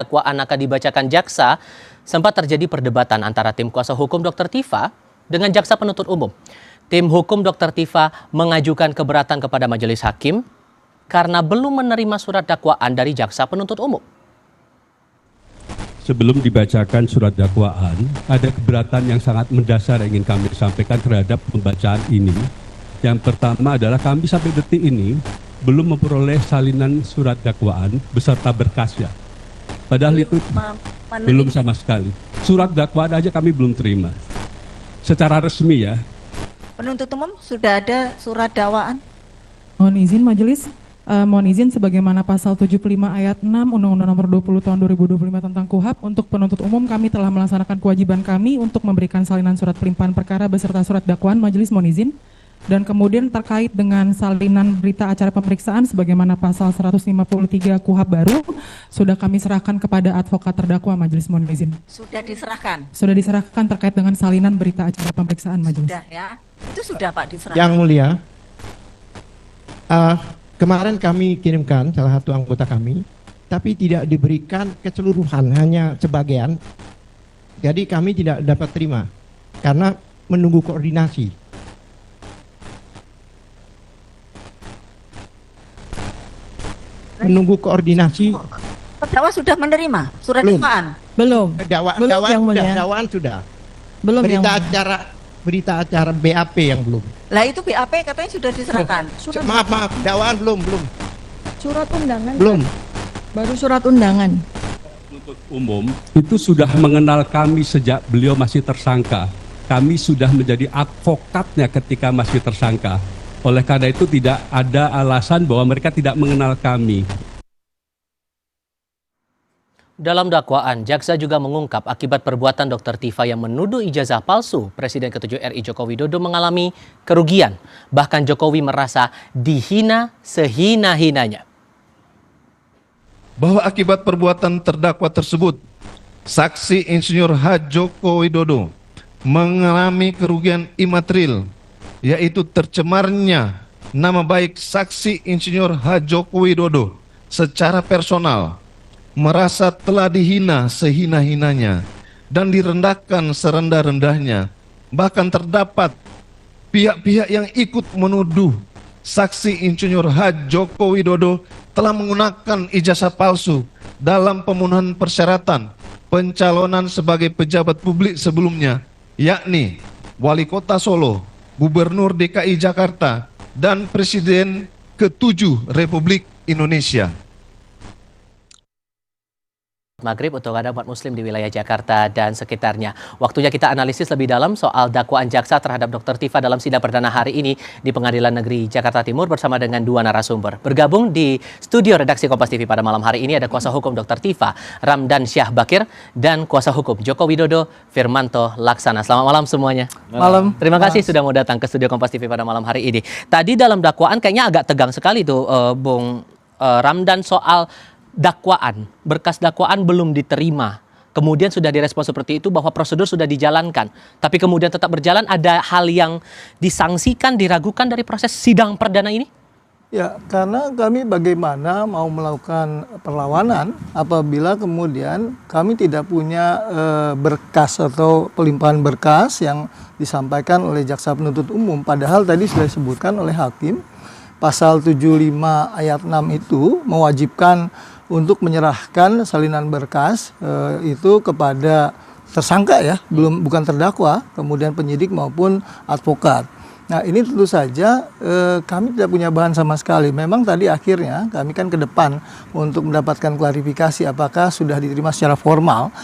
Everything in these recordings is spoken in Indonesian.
dakwaan akan dibacakan jaksa, sempat terjadi perdebatan antara tim kuasa hukum Dr. Tifa dengan jaksa penuntut umum. Tim hukum Dr. Tifa mengajukan keberatan kepada majelis hakim karena belum menerima surat dakwaan dari jaksa penuntut umum. Sebelum dibacakan surat dakwaan, ada keberatan yang sangat mendasar yang ingin kami sampaikan terhadap pembacaan ini. Yang pertama adalah kami sampai detik ini belum memperoleh salinan surat dakwaan beserta berkasnya. Padahal itu belum sama sekali. Surat dakwaan aja kami belum terima. Secara resmi ya. Penuntut umum sudah ada surat dakwaan. Mohon izin majelis, mohon izin sebagaimana pasal 75 ayat 6 Undang-Undang Nomor 20 Tahun 2025 tentang KUHP, untuk penuntut umum kami telah melaksanakan kewajiban kami untuk memberikan salinan surat pelimpahan perkara beserta surat dakwaan. Majelis mohon izin. Dan kemudian terkait dengan salinan berita acara pemeriksaan sebagaimana pasal 153 KUHP baru sudah kami serahkan kepada advokat terdakwa. Majelis mohon izin. Sudah diserahkan. Sudah diserahkan terkait dengan salinan berita acara pemeriksaan. Majelis. Sudah ya. Itu sudah Pak diserahkan. Yang mulia, kemarin kami kirimkan salah satu anggota kami, tapi tidak diberikan keseluruhan, hanya sebagian. Jadi kami tidak dapat terima karena menunggu koordinasi. Menunggu koordinasi. Terdakwa sudah menerima surat Belum. dakwaan. Belum. Dakwaan sudah. Belum yang Berita acara BAP yang belum. Lah itu BAP katanya sudah diserahkan. Maaf, dakwaan belum. Surat undangan. Belum. Baru surat undangan. Penuntut umum itu sudah mengenal kami sejak beliau masih tersangka. Kami sudah menjadi advokatnya ketika masih tersangka. Oleh karena itu tidak ada alasan bahwa mereka tidak mengenal kami. Dalam dakwaan, jaksa juga mengungkap akibat perbuatan Dr. Tifa yang menuduh ijazah palsu, Presiden ke-7 RI Joko Widodo mengalami kerugian. Bahkan Jokowi merasa dihina sehina-hinanya. Bahwa akibat perbuatan terdakwa tersebut, saksi Insinyur H. Joko Widodo mengalami kerugian imaterial, yaitu tercemarnya nama baik saksi Insinyur H. Joko Widodo secara personal, merasa telah dihina sehina-hinanya dan direndahkan serendah-rendahnya. Bahkan terdapat pihak-pihak yang ikut menuduh saksi Insinyur H. Joko Widodo telah menggunakan ijazah palsu dalam pemenuhan persyaratan pencalonan sebagai pejabat publik sebelumnya, yakni Wali Kota Solo, Gubernur DKI Jakarta, dan Presiden ke-7 Republik Indonesia. Maghrib untuk Anda umat muslim di wilayah Jakarta dan sekitarnya. Waktunya kita analisis lebih dalam soal dakwaan jaksa terhadap Dr. Tifa dalam sidang perdana hari ini di Pengadilan Negeri Jakarta Timur bersama dengan dua narasumber. Bergabung di studio redaksi Kompas TV pada malam hari ini ada kuasa hukum Dr. Tifa, Ramdan Syah Bakir, dan kuasa hukum Joko Widodo, Firmanto Laksana. Selamat malam semuanya. Malam. Terima kasih sudah mau datang ke studio Kompas TV pada malam hari ini. Tadi dalam dakwaan kayaknya agak tegang sekali tuh Bung Ramdan soal dakwaan, berkas dakwaan belum diterima. Kemudian sudah direspon seperti itu bahwa prosedur sudah dijalankan. Tapi kemudian tetap berjalan, ada hal yang disangsikan, diragukan dari proses sidang perdana ini? Ya, karena kami bagaimana mau melakukan perlawanan apabila kemudian kami tidak punya berkas atau pelimpahan berkas yang disampaikan oleh jaksa penuntut umum. Padahal tadi sudah disebutkan oleh hakim, pasal 75 ayat 6 itu mewajibkan untuk menyerahkan salinan berkas itu kepada tersangka ya, bukan terdakwa, kemudian penyidik maupun advokat. Nah ini tentu saja kami tidak punya bahan sama sekali. Memang tadi akhirnya kami kan ke depan untuk mendapatkan klarifikasi apakah sudah diterima secara formal.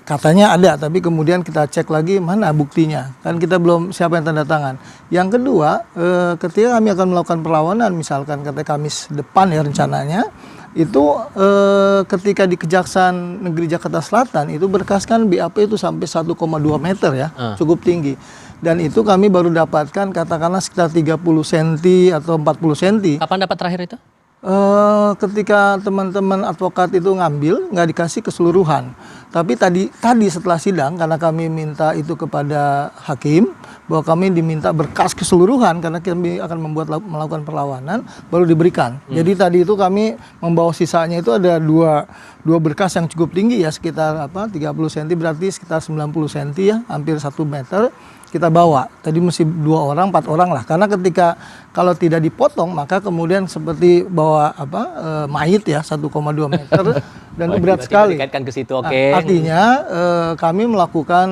Katanya ada, tapi kemudian kita cek lagi mana buktinya. Kan kita belum siapa yang tanda tangan. Yang kedua, ketika kami akan melakukan perlawanan, misalkan kata Kamis depan ya rencananya, itu ketika di Kejaksaan Negeri Jakarta Selatan itu berkas kan BAP itu sampai 1,2 meter ya, cukup tinggi. Dan itu kami baru dapatkan katakanlah sekitar 30 cm atau 40 cm. Kapan dapat terakhir itu? Ketika teman-teman advokat itu ngambil, nggak dikasih keseluruhan. Tapi tadi setelah sidang, karena kami minta itu kepada hakim, bahwa kami diminta berkas keseluruhan, karena kami akan melakukan perlawanan, baru diberikan. Jadi tadi itu kami membawa sisanya itu ada dua berkas yang cukup tinggi ya, sekitar 30 cm, berarti sekitar 90 cm ya, hampir 1 meter. Kita bawa, tadi mesti 2 orang, 4 orang lah, karena ketika kalau tidak dipotong maka kemudian seperti bawa mayit ya 1,2 meter dan berat sekali. Dikaitkan ke situ, oke. Artinya kami melakukan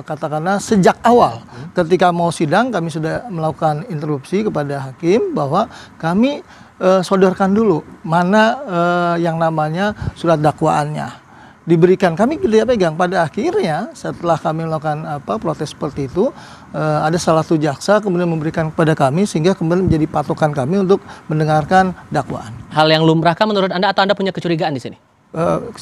katakanlah sejak awal ketika mau sidang kami sudah melakukan interupsi kepada hakim bahwa kami sodorkan dulu mana yang namanya surat dakwaannya. Diberikan, kami tidak pegang. Pada akhirnya setelah kami melakukan protes seperti itu, ada salah satu jaksa kemudian memberikan kepada kami sehingga kemudian menjadi patokan kami untuk mendengarkan dakwaan. Hal yang lumrahkah menurut Anda atau Anda punya kecurigaan di sini?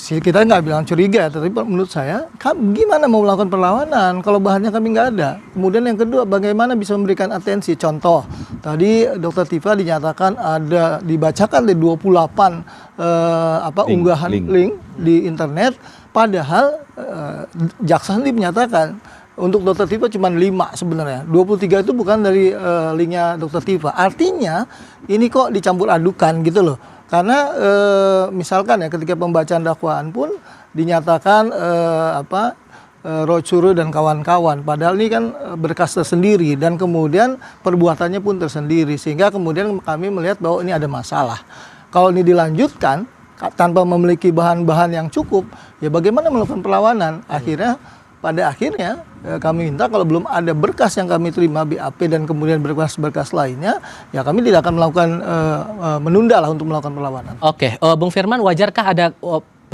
Kita nggak bilang curiga, tapi menurut saya gimana mau melakukan perlawanan kalau bahannya kami nggak ada. Kemudian yang kedua, bagaimana bisa memberikan atensi. Contoh, tadi Dr. Tifa dinyatakan dibacakan di 28 unggahan link di internet, padahal jaksa sendiri menyatakan untuk Dr. Tifa cuma 5 sebenarnya. 23 itu bukan dari linknya Dr. Tifa. Artinya ini kok dicampur adukan gitu loh. Karena misalkan ya ketika pembacaan dakwaan pun dinyatakan Rochuru dan kawan-kawan, padahal ini kan berkas tersendiri dan kemudian perbuatannya pun tersendiri, sehingga kemudian kami melihat bahwa ini ada masalah. Kalau ini dilanjutkan tanpa memiliki bahan-bahan yang cukup, ya bagaimana melakukan perlawanan? Pada akhirnya kami minta kalau belum ada berkas yang kami terima BAP dan kemudian berkas-berkas lainnya, ya kami tidak akan melakukan menunda lah untuk melakukan perlawanan. Oke, Bung Firman, wajarkah ada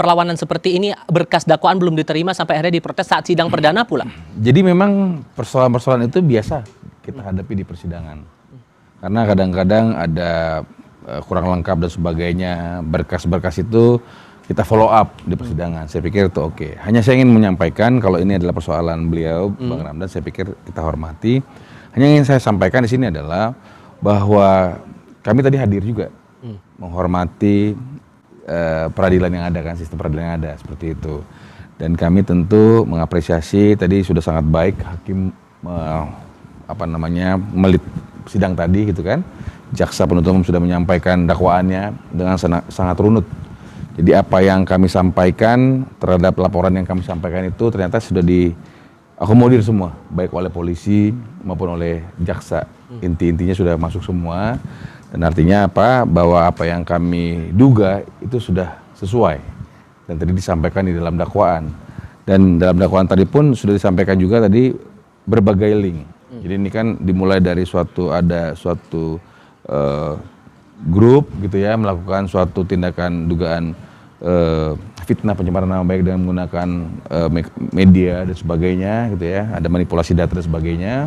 perlawanan seperti ini, berkas dakwaan belum diterima sampai akhirnya diprotes saat sidang perdana pula? Jadi memang persoalan-persoalan itu biasa kita hadapi di persidangan. Karena kadang-kadang ada kurang lengkap dan sebagainya, berkas-berkas itu kita follow up di persidangan. Saya pikir itu oke. Hanya saya ingin menyampaikan kalau ini adalah persoalan beliau, Bang Ramdan, saya pikir kita hormati. Hanya yang ingin saya sampaikan di sini adalah bahwa kami tadi hadir juga menghormati peradilan yang ada kan, sistem peradilan yang ada seperti itu. Dan kami tentu mengapresiasi tadi sudah sangat baik hakim melit sidang tadi gitu kan. Jaksa penuntut umum sudah menyampaikan dakwaannya dengan sangat runut. Jadi apa yang kami sampaikan terhadap laporan yang kami sampaikan itu ternyata sudah diakomodir semua, baik oleh polisi maupun oleh jaksa. Inti-intinya sudah masuk semua, dan artinya bahwa apa yang kami duga itu sudah sesuai. Dan tadi disampaikan di dalam dakwaan. Dan dalam dakwaan tadi pun sudah disampaikan juga tadi berbagai link. Jadi ini kan dimulai dari suatu grup gitu ya, melakukan suatu tindakan dugaan fitnah pencemaran nama baik dengan menggunakan media dan sebagainya gitu ya, ada manipulasi data dan sebagainya,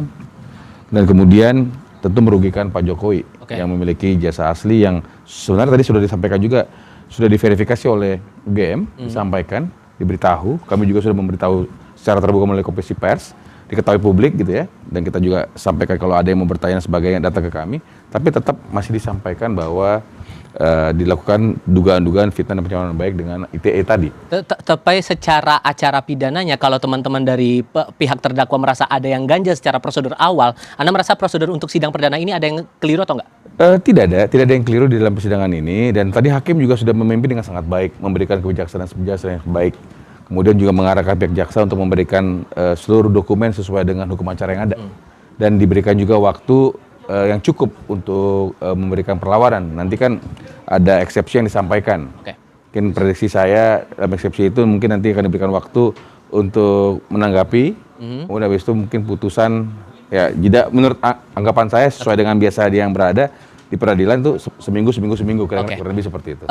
dan kemudian tentu merugikan Pak Jokowi yang memiliki jasa asli yang sebenarnya tadi sudah disampaikan juga, sudah diverifikasi oleh UGM, disampaikan, diberitahu, kami juga sudah memberitahu secara terbuka melalui konferensi pers, diketahui publik gitu ya, dan kita juga sampaikan kalau ada yang mau bertanya dan sebagainya datang ke kami, tapi tetap masih disampaikan bahwa dilakukan dugaan-dugaan fitnah dan pencemaran baik dengan ITE tadi. Tapi secara acara pidananya, kalau teman-teman dari pihak terdakwa merasa ada yang ganjil secara prosedur awal, Anda merasa prosedur untuk sidang perdana ini ada yang keliru atau enggak? Tidak ada yang keliru di dalam persidangan ini, dan tadi hakim juga sudah memimpin dengan sangat baik, memberikan kebijaksanaan yang baik. Kemudian juga mengarahkan pihak jaksa untuk memberikan seluruh dokumen sesuai dengan hukum acara yang ada. Dan diberikan juga waktu yang cukup untuk memberikan perlawanan. Nanti kan ada eksepsi yang disampaikan. Mungkin prediksi saya dalam eksepsi itu mungkin nanti akan diberikan waktu untuk menanggapi. Kemudian habis itu mungkin putusan, ya jeda menurut anggapan saya sesuai dengan biasa dia yang berada di peradilan itu seminggu kurang lebih seperti itu.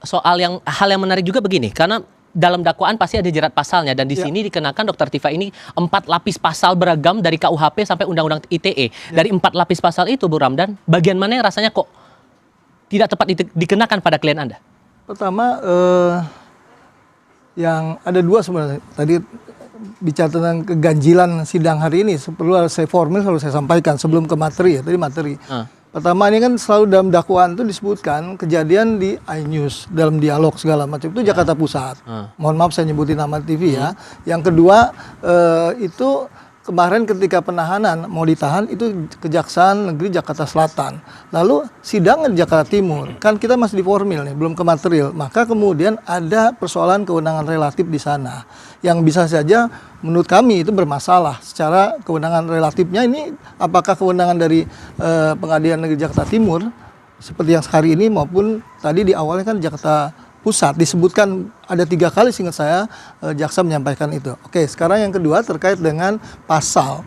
Soal hal yang menarik juga begini, karena dalam dakwaan pasti ada jerat pasalnya, dan di sini dikenakan Dr. Tifa ini 4 lapis pasal beragam dari KUHP sampai Undang-Undang ITE. Dari 4 lapis pasal itu, Bu Ramdan, bagian mana yang rasanya kok tidak tepat dikenakan pada klien Anda? Pertama, yang ada 2 sebenarnya. Tadi bicara tentang keganjilan sidang hari ini, perlu saya formil, harus saya sampaikan sebelum ke materi ya. Tadi materi. Pertama, ini kan selalu dalam dakwaan itu disebutkan kejadian di iNews dalam dialog segala macam itu Jakarta Pusat. Mohon maaf saya nyebutin nama TV ya. Yang kedua itu kemarin ketika penahanan mau ditahan itu Kejaksaan Negeri Jakarta Selatan. Lalu sidang di Jakarta Timur. Kan kita masih di formil nih, belum ke material. Maka kemudian ada persoalan kewenangan relatif di sana. Yang bisa saja menurut kami itu bermasalah. Secara kewenangan relatifnya ini apakah kewenangan dari Pengadilan Negeri Jakarta Timur seperti yang hari ini maupun tadi di awalnya kan Jakarta Pusat disebutkan ada 3 kali seingat saya jaksa menyampaikan itu. Oke, sekarang yang kedua terkait dengan pasal.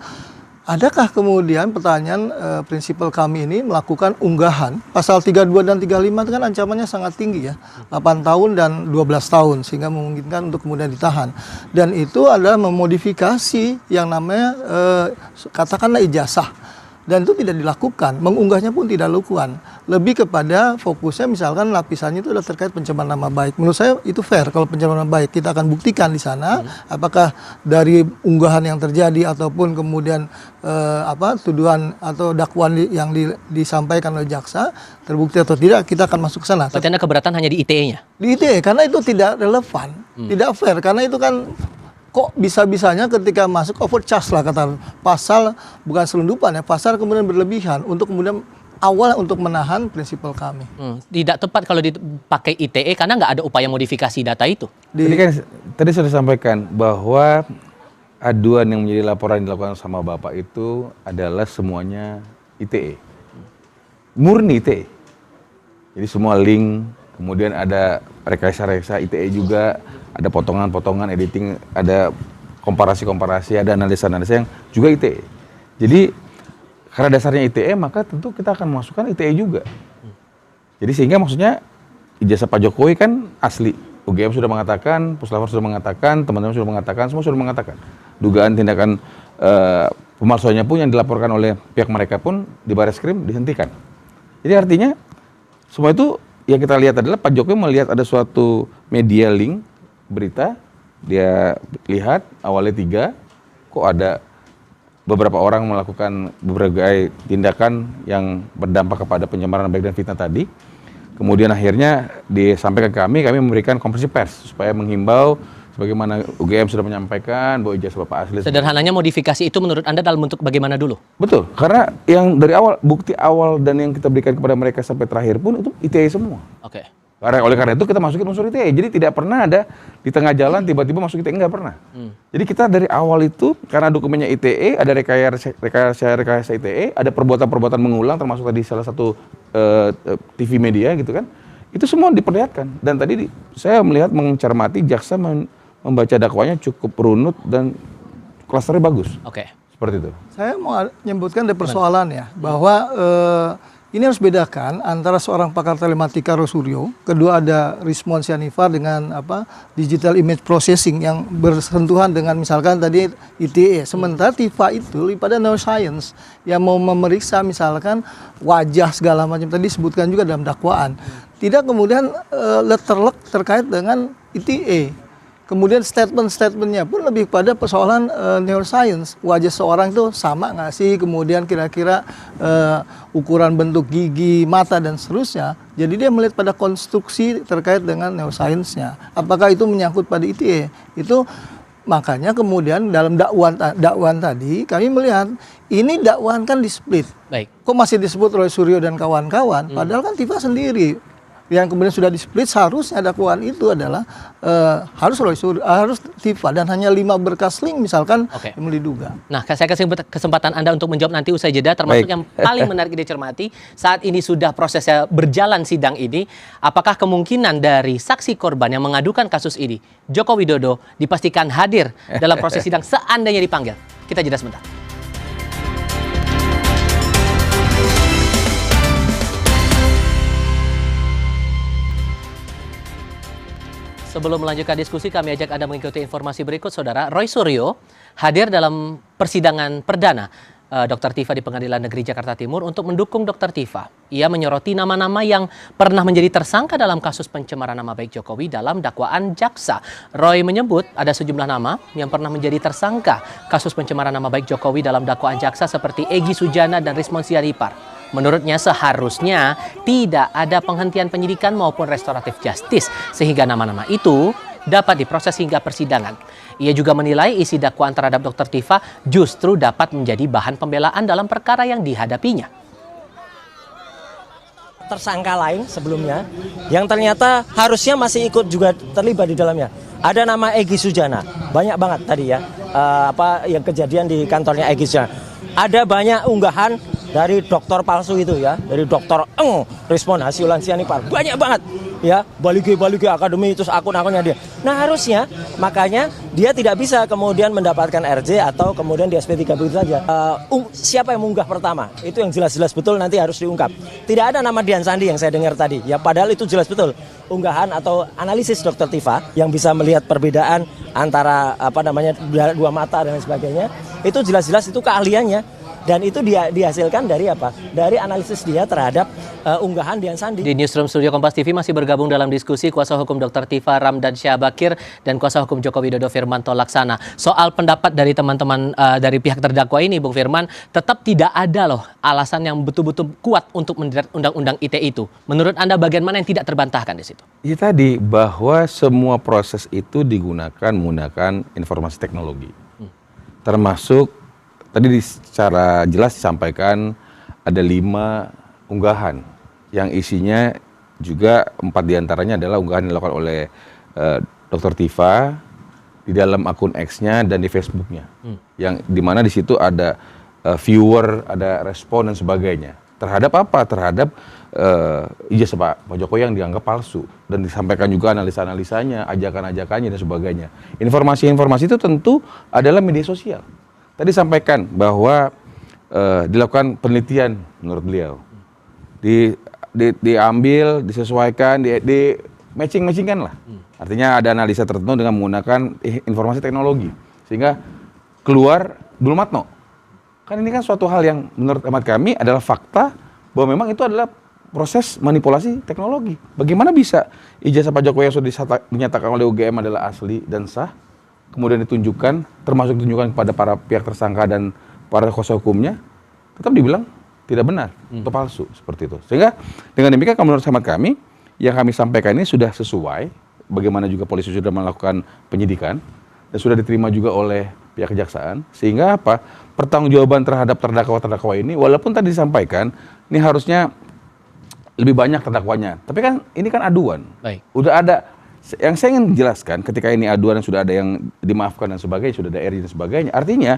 Adakah kemudian pertanyaan prinsipal kami ini melakukan unggahan pasal 32 dan 35 itu kan ancamannya sangat tinggi ya. 8 tahun dan 12 tahun sehingga memungkinkan untuk kemudian ditahan. Dan itu adalah memodifikasi yang namanya katakanlah ijazah. Dan itu tidak dilakukan, mengunggahnya pun tidak dilakukan. Lebih kepada fokusnya misalkan lapisannya itu adalah terkait pencemaran nama baik. Menurut saya itu fair kalau pencemaran nama baik. Kita akan buktikan di sana apakah dari unggahan yang terjadi ataupun kemudian tuduhan atau dakwaan yang disampaikan oleh jaksa terbukti atau tidak, kita akan masuk ke sana. Berarti Anda keberatan hanya di ITE-nya? Di ITE, karena itu tidak relevan, tidak fair, karena itu kan kok bisa-bisanya ketika masuk overcharge lah kata pasal, bukan selundupan ya, pasal kemudian berlebihan untuk kemudian awal untuk menahan prinsipal kami. Tidak tepat kalau dipakai ITE karena nggak ada upaya modifikasi data itu. Jadi kan tadi sudah disampaikan bahwa aduan yang menjadi laporan yang dilakukan sama Bapak itu adalah semuanya ITE. Murni ITE. Jadi semua link, kemudian ada rekayasa-rekayasa ITE juga, ada potongan-potongan editing, ada komparasi-komparasi, ada analisa-analisa yang juga ITE. Jadi karena dasarnya ITE, maka tentu kita akan memasukkan ITE juga. Jadi sehingga maksudnya ijazah Pak Jokowi kan asli. UGM sudah mengatakan, Puslapor sudah mengatakan, teman-teman sudah mengatakan, semua sudah mengatakan. Dugaan tindakan pemalsuannya pun yang dilaporkan oleh pihak mereka pun di Barreskrim dihentikan. Jadi artinya semua itu yang kita lihat adalah Pak Jokowi melihat ada suatu media link berita, dia lihat awalnya 3, kok ada beberapa orang melakukan berbagai tindakan yang berdampak kepada pencemaran baik dan fitnah tadi. Kemudian akhirnya disampaikan ke kami memberikan konferensi pers supaya menghimbau sebagaimana UGM sudah menyampaikan bahwa ijazah Bapak asli. Sederhananya modifikasi itu menurut Anda dalam bentuk bagaimana dulu? Betul, karena yang dari awal, bukti awal dan yang kita berikan kepada mereka sampai terakhir pun itu ITE semua. Oke. Oleh karena itu kita masukin unsur ITE. Jadi tidak pernah ada di tengah jalan tiba-tiba masuk ITE, enggak pernah. Jadi kita dari awal itu karena dokumennya ITE, ada rekayasa ITE, ada perbuatan-perbuatan mengulang termasuk tadi salah satu TV media gitu kan. Itu semua diperlihatkan. Dan tadi saya melihat mencermati jaksa membaca dakwanya cukup runut dan klasternya bagus. Oke. Seperti itu. Saya mau menyebutkan ada persoalan ya, bahwa ini harus bedakan antara seorang pakar telematika Rosuryo, kedua ada Rismon Sianifar dengan digital image processing yang bersentuhan dengan misalkan tadi ITE. Sementara Tifa itu pada neuroscience yang mau memeriksa misalkan wajah segala macam tadi disebutkan juga dalam dakwaan. Tidak kemudian letterlock terkait dengan ITE. Kemudian statement-statementnya pun lebih pada persoalan neuroscience. Wajah seorang itu sama nggak sih? Kemudian kira-kira ukuran bentuk gigi, mata, dan seterusnya. Jadi dia melihat pada konstruksi terkait dengan neuroscience-nya. Apakah itu menyangkut pada ITE? Itu makanya kemudian dalam dakwaan tadi kami melihat ini dakwaan kan di-split. Baik. Kok masih disebut Roy Suryo dan kawan-kawan? Padahal kan Tifa sendiri yang kemudian sudah di-split, seharusnya dakwaan itu adalah harus Tifa dan hanya 5 berkas link misalkan yang diduga. Nah, saya kasih kesempatan Anda untuk menjawab nanti usai jeda, termasuk yang paling menarik dicermati saat ini sudah prosesnya berjalan sidang ini, apakah kemungkinan dari saksi korban yang mengadukan kasus ini, Joko Widodo, dipastikan hadir dalam proses sidang seandainya dipanggil? Kita jeda sebentar. Sebelum melanjutkan diskusi, kami ajak Anda mengikuti informasi berikut, Saudara. Roy Suryo hadir dalam persidangan perdana Dr. Tifa di Pengadilan Negeri Jakarta Timur untuk mendukung Dr. Tifa. Ia menyoroti nama-nama yang pernah menjadi tersangka dalam kasus pencemaran nama baik Jokowi dalam dakwaan jaksa. Roy menyebut ada sejumlah nama yang pernah menjadi tersangka kasus pencemaran nama baik Jokowi dalam dakwaan jaksa seperti Egy Sujana dan Rismon Sianipar. Menurutnya seharusnya tidak ada penghentian penyidikan maupun restoratif justice sehingga nama-nama itu dapat diproses hingga persidangan. Ia juga menilai isi dakwaan terhadap Dr. Tifa justru dapat menjadi bahan pembelaan dalam perkara yang dihadapinya. Tersangka lain sebelumnya yang ternyata harusnya masih ikut juga terlibat di dalamnya. Ada nama Egy Sujana, banyak banget tadi ya, yang kejadian di kantornya Egy Sujana. Ada banyak unggahan dari dokter palsu itu ya, dari dokter Rismon Hasiulan Sianipar, banyak banget ya, Balige Akademi itu akun-akunnya dia. Nah harusnya makanya dia tidak bisa kemudian mendapatkan RJ atau kemudian di SP3 begitu saja. Siapa yang mengunggah pertama itu yang jelas-jelas betul nanti harus diungkap. Tidak ada nama Dian Sandi yang saya dengar tadi ya, padahal itu jelas betul unggahan atau analisis Dr. Tifa yang bisa melihat perbedaan antara dua mata dan lain sebagainya. Itu jelas-jelas itu keahliannya. Dan itu dihasilkan dari apa? Dari analisis dia terhadap unggahan Dian Sandi. Di Newsroom Studio Kompas TV masih bergabung dalam diskusi kuasa hukum Dr. Tifa Ramdan Syahbakir dan kuasa hukum Joko Widodo Firmanto Laksana. Soal pendapat dari teman-teman dari pihak terdakwa ini, Bung Firman, tetap tidak ada loh alasan yang betul-betul kuat untuk menjerat undang-undang ITE itu. Menurut Anda bagian mana yang tidak terbantahkan di situ? Ya tadi bahwa semua proses itu menggunakan informasi teknologi. Termasuk tadi secara jelas disampaikan ada 5 unggahan yang isinya juga 4 diantaranya adalah unggahan yang dilakukan oleh Dr. Tifa di dalam akun X-nya dan di Facebook-nya, yang dimana di situ ada viewer, ada respon dan sebagainya. Terhadap apa? Terhadap ijazah Pak Jokowi yang dianggap palsu dan disampaikan juga analisa-analisanya, ajakan-ajakannya dan sebagainya. Informasi-informasi itu tentu adalah media sosial. Tadi sampaikan bahwa dilakukan penelitian menurut beliau, diambil, disesuaikan, di matching-matchingkan lah. Artinya ada analisa tertentu dengan menggunakan informasi teknologi sehingga keluar Dul Matno. Kan ini kan suatu hal yang menurut hemat kami adalah fakta bahwa memang itu adalah proses manipulasi teknologi. Bagaimana bisa ijazah Pak Jokowi yang sudah dinyatakan oleh UGM adalah asli dan sah, kemudian ditunjukkan, termasuk ditunjukkan kepada para pihak tersangka dan para kuasa hukumnya, tetap dibilang tidak benar atau palsu seperti itu. Sehingga dengan demikian menurut hemat kami, yang kami sampaikan ini sudah sesuai, bagaimana juga polisi sudah melakukan penyidikan dan sudah diterima juga oleh pihak kejaksaan, sehingga apa? Pertanggungjawaban terhadap terdakwa ini, walaupun tadi disampaikan, ini harusnya lebih banyak terdakwanya, tapi kan ini kan aduan. Baik. Udah ada. Yang saya ingin jelaskan ketika ini aduan yang sudah ada yang dimaafkan dan sebagainya, sudah ada RJ dan sebagainya, artinya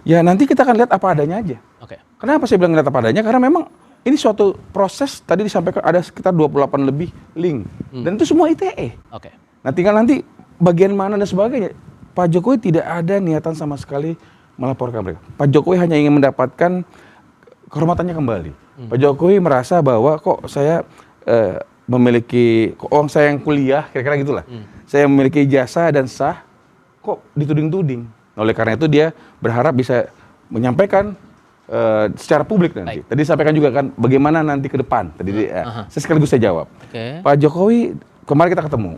ya nanti kita akan lihat apa adanya aja. Oke. Kenapa saya bilang lihat apa adanya? Karena memang ini suatu proses, tadi disampaikan ada sekitar 28 lebih link. Dan itu semua ITE. Oke. Nah tinggal nanti bagian mana dan sebagainya. Pak Jokowi tidak ada niatan sama sekali melaporkan mereka. Pak Jokowi hanya ingin mendapatkan kehormatannya kembali. Pak Jokowi merasa bahwa kok saya memiliki, saya yang kuliah, kira-kira gitulah. Saya memiliki ijazah dan sah, kok dituding-tuding. Oleh karena itu dia berharap bisa menyampaikan secara publik nanti. Tadi sampaikan juga kan bagaimana nanti ke depan. Tadi saya sekaligus saya jawab. Pak Jokowi kemarin kita ketemu.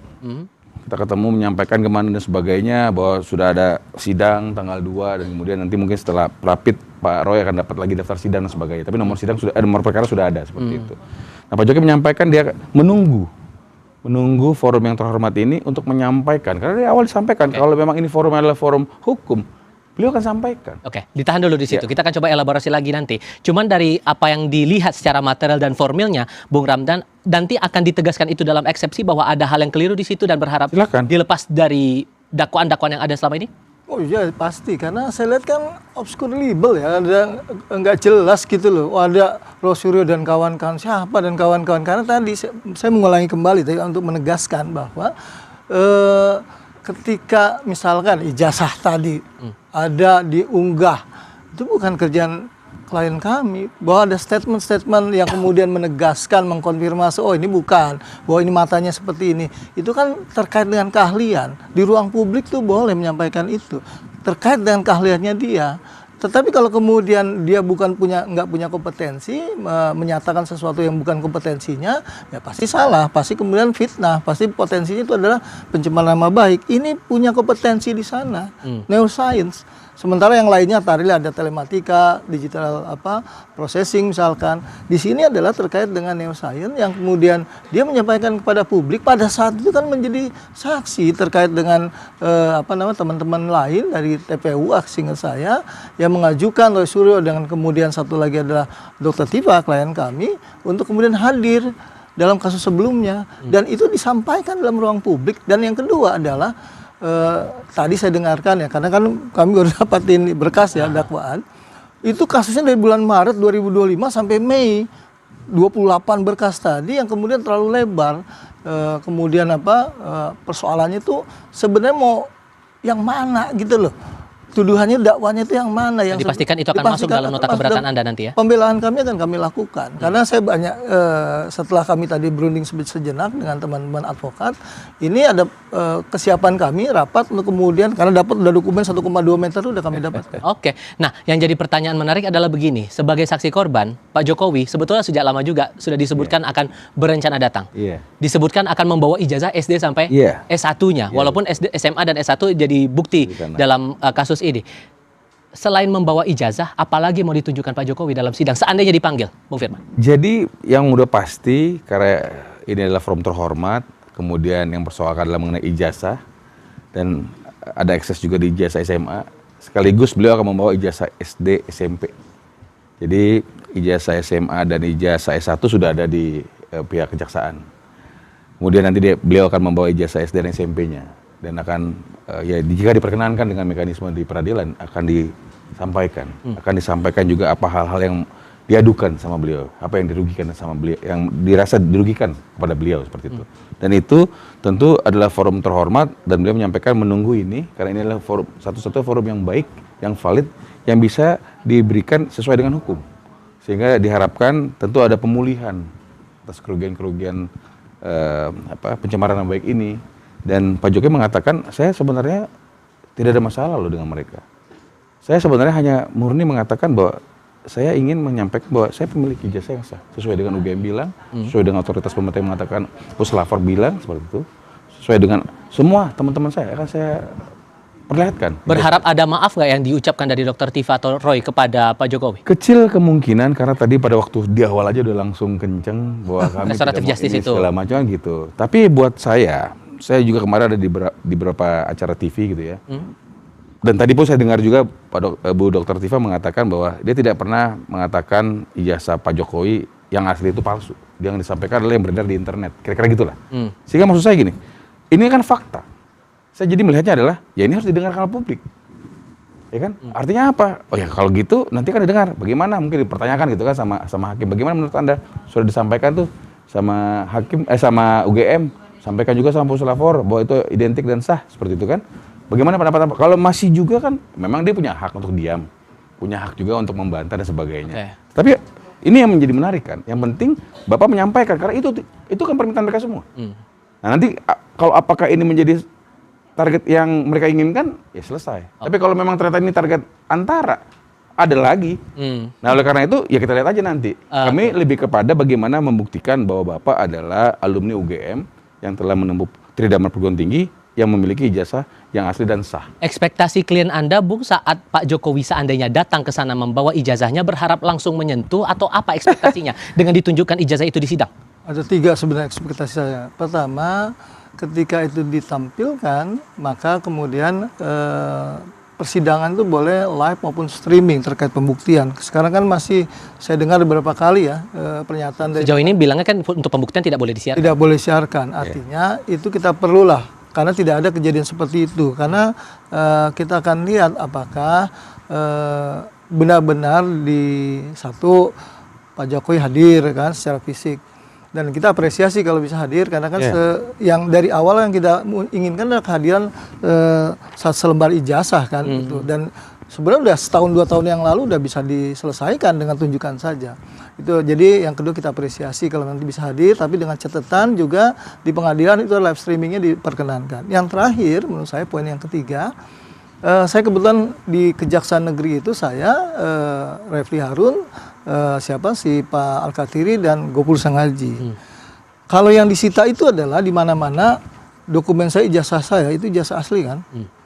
Kita ketemu menyampaikan kemana dan sebagainya, bahwa sudah ada sidang tanggal 2 dan kemudian nanti mungkin setelah rapid Pak Roy akan dapat lagi daftar sidang dan sebagainya. Tapi nomor sidang sudah, nomor perkara sudah ada seperti itu. Nah Pak Jokowi menyampaikan dia menunggu forum yang terhormat ini untuk menyampaikan. Karena dari awal disampaikan kalau memang ini forum adalah forum hukum, beliau akan sampaikan. Oke, ditahan dulu di situ. Kita akan coba elaborasi lagi nanti. Cuman dari apa yang dilihat secara material dan formilnya, Bung Ramdan, nanti akan ditegaskan itu dalam eksepsi bahwa ada hal yang keliru di situ dan berharap dilepas dari dakwaan-dakwaan yang ada selama ini? Oh iya pasti, karena saya lihat kan obscure libel ya, ada nggak jelas gitu loh. Oh, ada Rosuryo dan kawan-kawan, siapa dan kawan-kawan. Karena tadi saya mengulangi kembali tadi untuk menegaskan bahwa ketika misalkan ijazah tadi ada diunggah, itu bukan kerjaan klien kami, bahwa ada statement-statement yang kemudian menegaskan, mengkonfirmasi, oh ini bukan, bahwa ini matanya seperti ini. Itu kan terkait dengan keahlian. Di ruang publik tuh boleh menyampaikan itu, terkait dengan keahliannya dia. Tetapi kalau kemudian dia nggak punya kompetensi, menyatakan sesuatu yang bukan kompetensinya, ya pasti salah, pasti kemudian fitnah, pasti potensinya itu adalah pencemaran nama baik. Ini punya kompetensi di sana, neuroscience. Sementara yang lainnya tadi ada telematika, digital processing misalkan. Di sini adalah terkait dengan neuroscience yang kemudian dia menyampaikan kepada publik pada saat itu kan menjadi saksi terkait dengan teman-teman lain dari TPU, seingat saya, yang mengajukan Roy Suryo dengan kemudian satu lagi adalah Dr. Tifa, klien kami, untuk kemudian hadir dalam kasus sebelumnya, dan itu disampaikan dalam ruang publik. Dan yang kedua adalah tadi saya dengarkan ya, karena kan kami baru dapatin berkas ya dakwaan, itu kasusnya dari bulan Maret 2025 sampai Mei 28 berkas tadi yang kemudian terlalu lebar. Kemudian persoalannya itu sebenarnya mau yang mana gitu loh. Tuduhannya, dakwanya itu yang mana yang dipastikan itu akan masuk dalam nota keberatan Anda nanti ya? Pembelaan kami akan kami lakukan. Karena saya banyak, setelah kami tadi berunding sejenak dengan teman-teman advokat, ini ada kesiapan kami rapat untuk kemudian, karena dapat udah dokumen 1,2 meter udah kami dapat. Oke, nah yang jadi pertanyaan menarik adalah begini, sebagai saksi korban, Pak Jokowi sebetulnya sejak lama juga sudah disebutkan akan berencana datang. Disebutkan akan membawa ijazah SD sampai S1-nya, walaupun SMA dan S1 jadi bukti dalam kasus ini. Selain membawa ijazah, apalagi mau ditunjukkan Pak Jokowi dalam sidang seandainya dipanggil, Bung Firman? Jadi yang udah pasti, karena ini adalah forum terhormat, kemudian yang persoalkan adalah mengenai ijazah, dan ada akses juga di ijazah SMA, sekaligus beliau akan membawa ijazah SD, SMP. Jadi ijazah SMA dan ijazah S1 sudah ada di pihak kejaksaan. Kemudian nanti beliau akan membawa ijazah SD dan SMP-nya. Dan akan jika diperkenankan dengan mekanisme di peradilan akan disampaikan juga apa hal-hal yang diadukan sama beliau, apa yang dirugikan sama beliau, yang dirasa dirugikan kepada beliau seperti itu. Dan itu tentu adalah forum terhormat dan beliau menyampaikan menunggu ini karena ini adalah forum, satu-satunya forum yang baik, yang valid, yang bisa diberikan sesuai dengan hukum. Sehingga diharapkan tentu ada pemulihan atas kerugian-kerugian pencemaran nama baik ini. Dan Pak Jokowi mengatakan, saya sebenarnya tidak ada masalah loh dengan mereka. Saya sebenarnya hanya murni mengatakan bahwa saya ingin menyampaikan bahwa saya pemilik ijazah yang sah. Sesuai dengan UGM bilang, sesuai dengan otoritas pemerintah yang mengatakan, Puslapor bilang seperti itu. Sesuai dengan semua teman-teman saya akan saya perlihatkan. Berharap ada maaf nggak yang diucapkan dari Dr. Tifa atau Roy kepada Pak Jokowi? Kecil kemungkinan, karena tadi pada waktu di awal aja udah langsung kenceng bahwa kami restoratif justice itu segala macam gitu. Tapi buat saya juga kemarin ada di beberapa acara TV gitu ya. Dan tadi pun saya dengar juga Bu Dr. Tifa mengatakan bahwa dia tidak pernah mengatakan ijazah Pak Jokowi yang asli itu palsu. Dia yang disampaikan adalah yang beredar di internet. Kira-kira gitulah. Sehingga maksud saya gini, ini kan fakta. Saya jadi melihatnya adalah, ya ini harus didengarkan oleh publik. Ya kan? Artinya apa? Oh ya kalau gitu nanti kan didengar. Bagaimana? Mungkin dipertanyakan gitu kan sama hakim. Bagaimana menurut Anda? Sudah disampaikan tuh sama hakim, sama UGM. Sampaikan juga sama Puslapor bahwa itu identik dan sah, seperti itu kan. Bagaimana pendapat Anda? Kalau masih juga kan, memang dia punya hak untuk diam. Punya hak juga untuk membantah dan sebagainya. Tapi ini yang menjadi menarik kan. Yang penting Bapak menyampaikan, karena itu kan permintaan mereka semua. Nah nanti kalau apakah ini menjadi target yang mereka inginkan, ya selesai. Tapi kalau memang ternyata ini target antara, ada lagi. Nah oleh karena itu ya kita lihat aja nanti. Kami lebih kepada bagaimana membuktikan bahwa Bapak adalah alumni UGM yang telah menempuh tridharma perguruan tinggi yang memiliki ijazah yang asli dan sah. Ekspektasi klien Anda, Bung, saat Pak Jokowi seandainya datang ke sana membawa ijazahnya, berharap langsung menyentuh atau apa ekspektasinya dengan ditunjukkan ijazah itu di sidang? Ada 3 sebenarnya ekspektasi saya. Pertama, ketika itu ditampilkan, maka kemudian persidangan itu boleh live maupun streaming terkait pembuktian. Sekarang kan masih saya dengar beberapa kali ya pernyataan dari sejauh ini bilangnya kan untuk pembuktian tidak boleh disiarkan. Tidak boleh disiarkan. Artinya itu kita perlulah karena tidak ada kejadian seperti itu. Karena kita akan lihat apakah benar-benar di satu Pak Jokowi hadir kan secara fisik. Dan kita apresiasi kalau bisa hadir karena kan yang dari awal yang kita inginkan adalah kehadiran selembar ijazah kan gitu. Dan sebenarnya udah setahun 2 tahun yang lalu udah bisa diselesaikan dengan tunjukkan saja. Itu jadi yang kedua kita apresiasi kalau nanti bisa hadir, tapi dengan catatan juga di pengadilan itu live streamingnya diperkenankan. Yang terakhir menurut saya poin yang ketiga, saya kebetulan di Kejaksaan Negeri itu saya Refli Harun, si Pak Al-Katiri dan Gopur Sangaji. Kalau yang disita itu adalah di mana-mana dokumen saya, ijazah saya itu ijazah asli kan.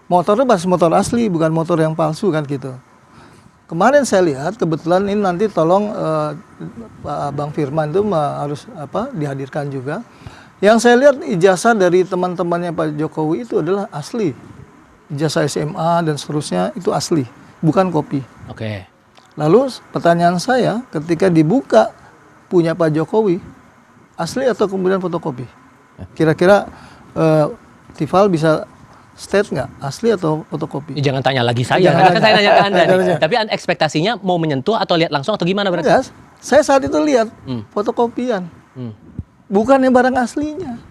Motornya basis motor asli, bukan motor yang palsu kan gitu. Kemarin saya lihat, kebetulan ini nanti tolong Pak Bang Firman itu harus dihadirkan juga. Yang saya lihat ijazah dari teman-temannya Pak Jokowi itu adalah asli. Ijazah SMA dan seterusnya itu asli, bukan kopi. Oke. Lalu pertanyaan saya, ketika dibuka punya Pak Jokowi, asli atau kemudian fotokopi? Kira-kira Tifal bisa state nggak asli atau fotokopi? Jangan tanya lagi saya, karena kan saya nanya ke Anda nih. Tapi ekspektasinya mau menyentuh atau lihat langsung atau gimana berarti? Enggak, saya saat itu lihat fotokopian, bukannya barang aslinya.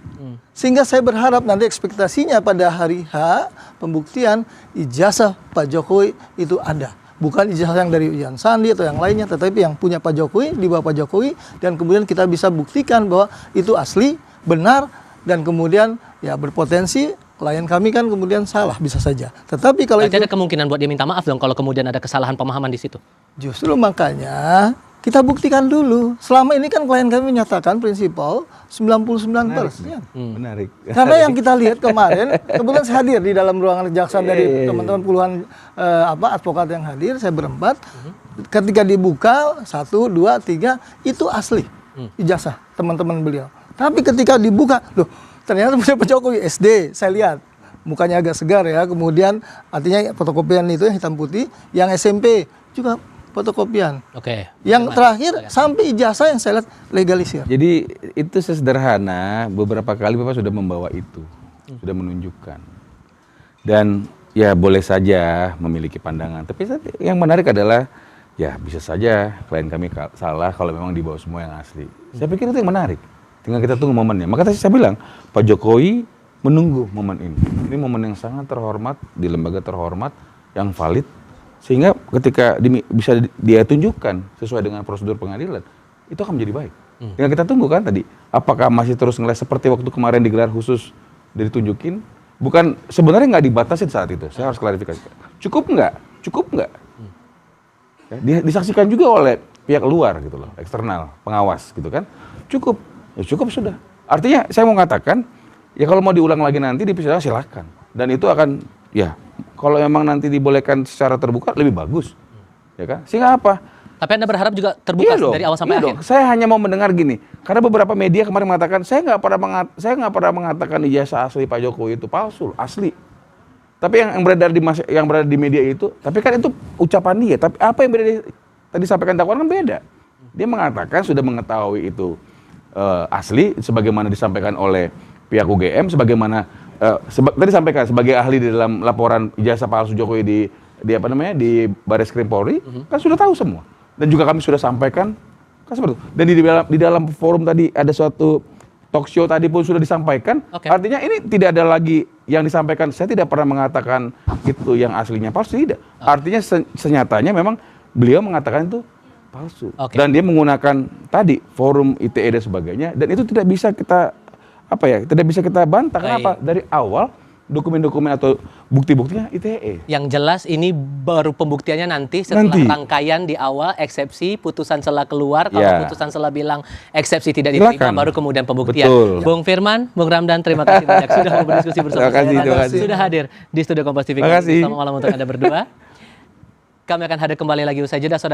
Sehingga saya berharap nanti ekspektasinya pada hari H pembuktian ijazah Pak Jokowi itu ada. Bukan ijazah yang dari Ujian Sandi atau yang lainnya, tetapi yang punya Pak Jokowi, di bawah Pak Jokowi, dan kemudian kita bisa buktikan bahwa itu asli, benar, dan kemudian ya berpotensi klien kami kan kemudian salah, bisa saja. Tetapi kalau berarti ada kemungkinan buat dia minta maaf dong kalau kemudian ada kesalahan pemahaman di situ. Justru makanya kita buktikan dulu. Selama ini kan klien kami menyatakan prinsipal 99%. Menarik. Karena yang kita lihat kemarin, kebetulan saya hadir di dalam ruangan kejaksaan dari teman-teman puluhan advokat yang hadir, saya berempat. Ketika dibuka 1, 2, 3 itu asli ijazah teman-teman beliau. Tapi ketika dibuka, loh ternyata punya Pak Jokowi SD, saya lihat mukanya agak segar ya. Kemudian artinya fotokopian itu yang hitam putih, yang SMP juga fotokopian. Oke. Yang terakhir sampai ijazah yang saya lihat legalisir. Jadi itu sesederhana, beberapa kali Bapak sudah membawa itu, sudah menunjukkan. Dan ya boleh saja memiliki pandangan, tapi yang menarik adalah ya bisa saja klien kami salah kalau memang dibawa semua yang asli. Saya pikir itu yang menarik. Tinggal kita tunggu momennya. Maka tadi saya bilang, Pak Jokowi menunggu momen ini. Ini momen yang sangat terhormat, di lembaga terhormat, yang valid. Sehingga ketika bisa dia tunjukkan sesuai dengan prosedur pengadilan, itu akan menjadi baik. Tinggal kita tunggu kan tadi. Apakah masih terus ngeles seperti waktu kemarin digelar khusus ditunjukin? Bukan, sebenarnya nggak dibatasin saat itu. Saya harus klarifikasi. Cukup nggak? Cukup nggak? Ya, disaksikan juga oleh pihak luar gitu loh, eksternal, pengawas gitu kan. Cukup. Ya cukup sudah. Artinya saya mau katakan, ya kalau mau diulang lagi nanti di persidangan silakan. Dan itu akan, ya kalau memang nanti dibolehkan secara terbuka lebih bagus. Ya kan? Sehingga apa? Tapi Anda berharap juga terbuka dari awal sampai akhir? Saya hanya mau mendengar gini, karena beberapa media kemarin mengatakan, saya nggak pernah mengatakan ijazah asli Pak Jokowi itu palsu, asli. Tapi yang berada di media itu, tapi kan itu ucapan dia. Tapi apa yang tadi disampaikan dakwaan kan beda. Dia mengatakan sudah mengetahui itu asli, sebagaimana disampaikan oleh pihak UGM, sebagaimana tadi disampaikan sebagai ahli di dalam laporan ijazah palsu Jokowi di Baris Krim Polri, kan sudah tahu semua. Dan juga kami sudah sampaikan kan seperti itu. Dan di dalam forum tadi ada suatu talk show tadi pun sudah disampaikan. Artinya ini tidak ada lagi yang disampaikan. Saya tidak pernah mengatakan itu yang aslinya palsu, tidak. Artinya senyatanya memang beliau mengatakan itu palsu. Dan dia menggunakan tadi forum ITE dan sebagainya, dan itu tidak bisa kita tidak bisa kita bantah. Kenapa? Dari awal dokumen-dokumen atau bukti-buktinya ITE. Yang jelas ini baru pembuktiannya nanti setelah rangkaian di awal, eksepsi, putusan selah keluar, kalau putusan selah bilang eksepsi tidak diterima, baru kemudian pembuktian. Bung Firman, Bung Ramdan, terima kasih banyak sudah mau berdiskusi bersama saya. Sudah hadir di Studio Kompas TV. Selamat malam untuk Anda berdua. Kami akan hadir kembali lagi usai jeda, saudara.